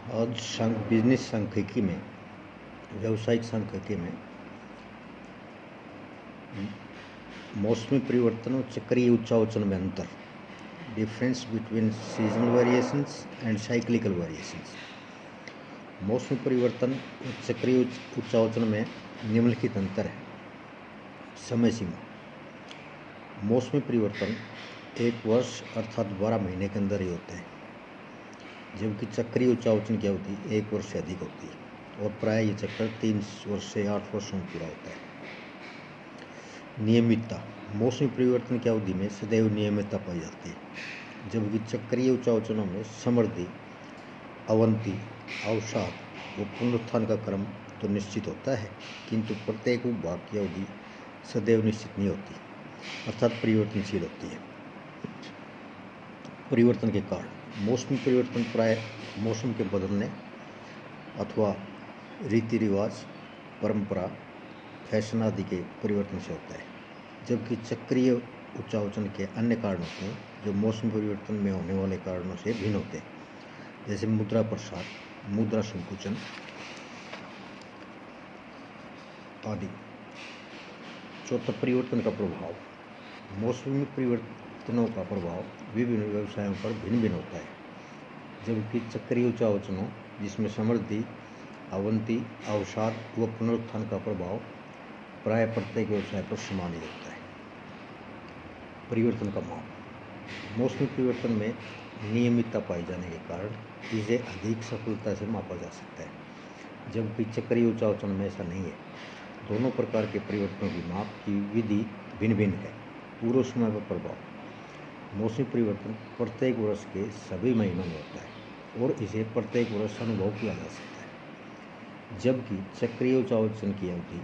आज बिजनेस सांख्यिकी में, व्यावसायिक सांख्यिकी में मौसमी परिवर्तन और चक्रीय उच्चावचन में अंतर, difference between seasonal variations and cyclical variations. मौसमी परिवर्तन और चक्रीय उच्चावचन में निम्नलिखित अंतर है। समय सीमा: मौसमी परिवर्तन एक वर्ष अर्थात 12 महीने के अंदर ही होते हैं, जबकि चक्रीय उच्चावचन की अवधि 1 वर्ष से अधिक होती है और प्राय ये चक्कर 3 वर्ष से 8 वर्षों में पूरा होता है। नियमितता: मौसमी परिवर्तन की अवधि में सदैव नियमितता पाई जाती है, जबकि चक्रीय उच्चावचनों में समृद्धि, अवंती, अवसाद व पुनरुत्थान का क्रम तो निश्चित होता है, किंतु प्रत्येक उपभाग की अवधि सदैव निश्चित नहीं होती, अर्थात परिवर्तनशील होती है। परिवर्तन के कारण: मौसमी परिवर्तन प्राय मौसम के बदलने अथवा रीति रिवाज, परंपरा, फैशन आदि के परिवर्तन से होता है, जबकि चक्रीय उच्चावचन के अन्य कारण होते हैं जो मौसमी परिवर्तन में होने वाले कारणों से भिन्न होते हैं, जैसे मुद्रा प्रसार, मुद्रा संकुचन आदि। चौथा, परिवर्तन का प्रभाव: मौसमी परिवर्तनों का प्रभाव विभिन्न व्यवसायों पर भिन्न भिन्न होता है, जबकि चक्रीय उच्चावचनों जिसमें समृद्धि, अवंती, अवसाद व पुनरुत्थान का प्रभाव प्राय प्रत्येक व्यवसाय पर समान ही होता है। परिवर्तन का माप: मौसमी परिवर्तन में नियमितता पाए जाने के कारण इसे अधिक सफलता से मापा जा सकता है, जबकि चक्रीय उच्चावचन में ऐसा नहीं है। दोनों प्रकार के परिवर्तनों की माप की विधि भिन्न भिन्न है। पूर्व समय पर प्रभाव: मौसमी परिवर्तन प्रत्येक वर्ष के सभी महीनों में होता है और इसे प्रत्येक वर्ष अनुभव किया जा सकता है, जबकि चक्रीय उच्चावचन की अवधि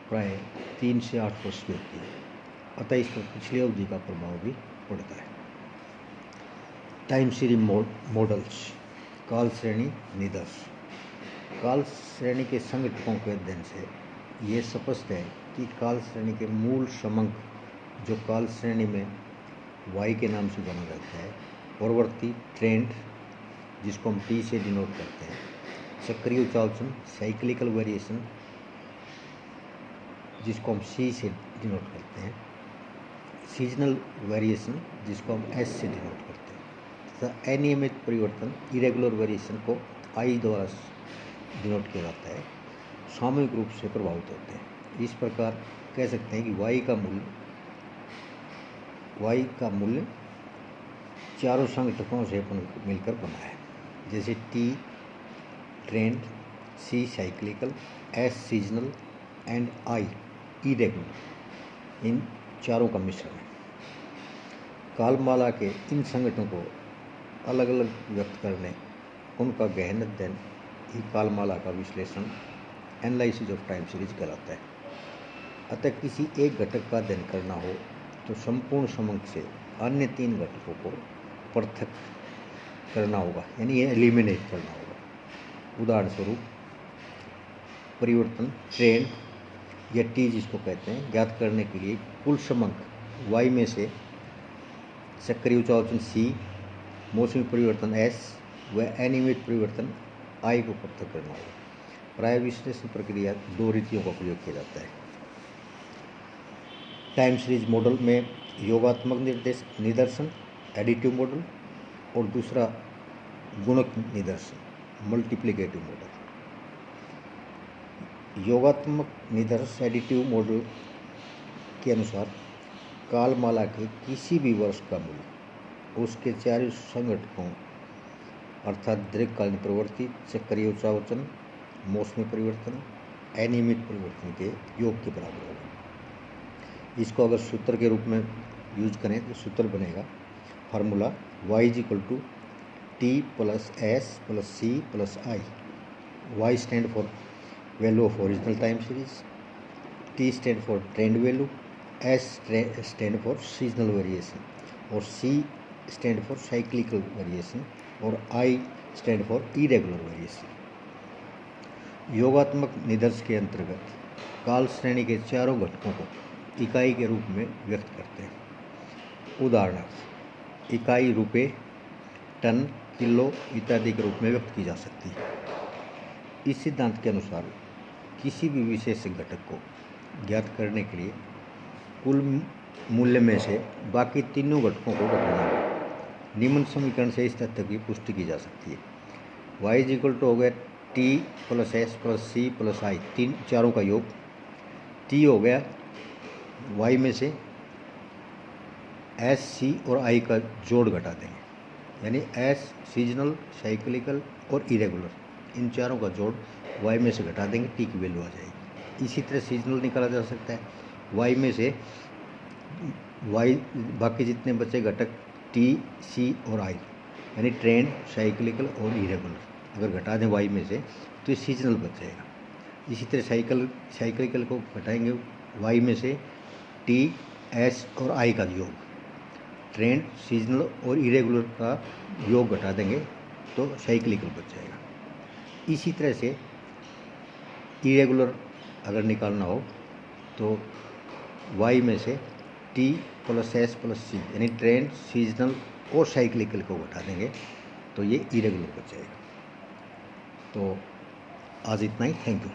प्राय 3 से 8 वर्ष की होती है, अतः इस पर पिछली अवधि का प्रभाव भी पड़ता है। टाइम सीरीज मॉडल्स, काल श्रेणी निदर्श: काल श्रेणी के संगठकों के अध्ययन से ये स्पष्ट है कि काल श्रेणी के मूल समंक, जो काल श्रेणी में वाई के नाम से जाना जाता है, प्रवृत्ति, ट्रेंड, जिसको हम टी से डिनोट करते हैं, चक्रीय उच्चावचन, साइक्लिकल वेरिएशन, जिसको हम सी से डिनोट करते हैं, सीजनल वेरिएशन, जिसको हम एस से डिनोट करते हैं, तथा अनियमित परिवर्तन, इरेगुलर वेरिएशन को आई द्वारा डिनोट किया जाता है, सामूहिक रूप से प्रभावित होते हैं। इस प्रकार कह सकते हैं कि वाई का मूल्य चारों संगठकों से मिलकर बना है, जैसे T trend, C cyclical, S seasonal and I irregular, इन चारों का मिश्रण है। कालमाला के इन संगठनों को अलग अलग व्यक्त करने, उनका गहन अध्ययन ही कालमाला का विश्लेषण, एनालिसिस ऑफ टाइम सीरीज कहलाता है। अतः किसी एक घटक का अध्ययन करना हो तो संपूर्ण समंक से अन्य 3 घटकों को पृथक करना होगा, यानी ये एलिमिनेट करना होगा। उदाहरण स्वरूप, परिवर्तन ट्रेंड या टी जिसको कहते हैं, ज्ञात करने के लिए कुल समंक वाई में से चक्रीय उच्चावचन सी, मौसमी परिवर्तन एस व अनियमित परिवर्तन आई को पृथक करना होगा। प्राय विश्लेषण प्रक्रिया 2 रीतियों का प्रयोग किया जाता है। टाइम सीरीज मॉडल में योगात्मक निदर्शन, एडिटिव मॉडल, और दूसरा गुणक निदर्शन, मल्टीप्लिकेटिव मॉडल। योगात्मक निदर्शन एडिटिव मॉडल के अनुसार कालमाला के किसी भी वर्ष का मूल्य उसके चारों संगठकों अर्थात दीर्घकालीन प्रवृत्ति, चक्रीय उच्चावचन, मौसमी परिवर्तन, अनियमित परिवर्तन के योग के बराबर होगा। इसको अगर सूत्र के रूप में यूज करें तो सूत्र बनेगा formula y = t + s + c + i। y stand for value of original time series, t stand for trend value, s stand for seasonal variation, और c stand for cyclical variation, और i stand for irregular variation. योगात्मक निदर्श के अंतर्गत काल श्रेणी के चारों घटकों को इकाई के रूप में व्यक्त करते हैं। उदाहरणार्थ, इकाई रुपये, टन, किलो इत्यादि के रूप में व्यक्त की जा सकती है। इस सिद्धांत के अनुसार किसी भी विशेष घटक को ज्ञात करने के लिए कुल मूल्य में से बाकी तीनों घटकों को घटाना होगा। निम्न समीकरण से इस तथ्य की पुष्टि की जा सकती है। y इज इक्वल टू हो गया t plus S plus C plus I, चारों का योग। t हो गया y में से एस, सी और आई का जोड़ घटा देंगे, यानी एस सीजनल, साइक्लिकल और इरेगुलर, इन चारों का जोड़ y में से घटा देंगे, t की वैल्यू आ जाएगी। इसी तरह सीजनल निकाला जा सकता है, y में से y बाकी जितने बचे घटक t, c और i, यानी ट्रेंड, साइक्लिकल और इरेगुलर, अगर घटा दें y में से तो ये सीजनल बच जाएगा। इसी तरह साइक्लिकल को घटाएंगे y में से t, s और i का योग, ट्रेंड, सीजनल और इरेगुलर का योग घटा देंगे तो साइक्लिकल बच जाएगा। इसी तरह से इरेगुलर अगर निकालना हो तो y में से t प्लस एस प्लस सी, यानी ट्रेंड, सीजनल और साइक्लिकल को घटा देंगे तो ये इरेगुलर बच जाएगा। तो आज इतना ही, थैंक यू।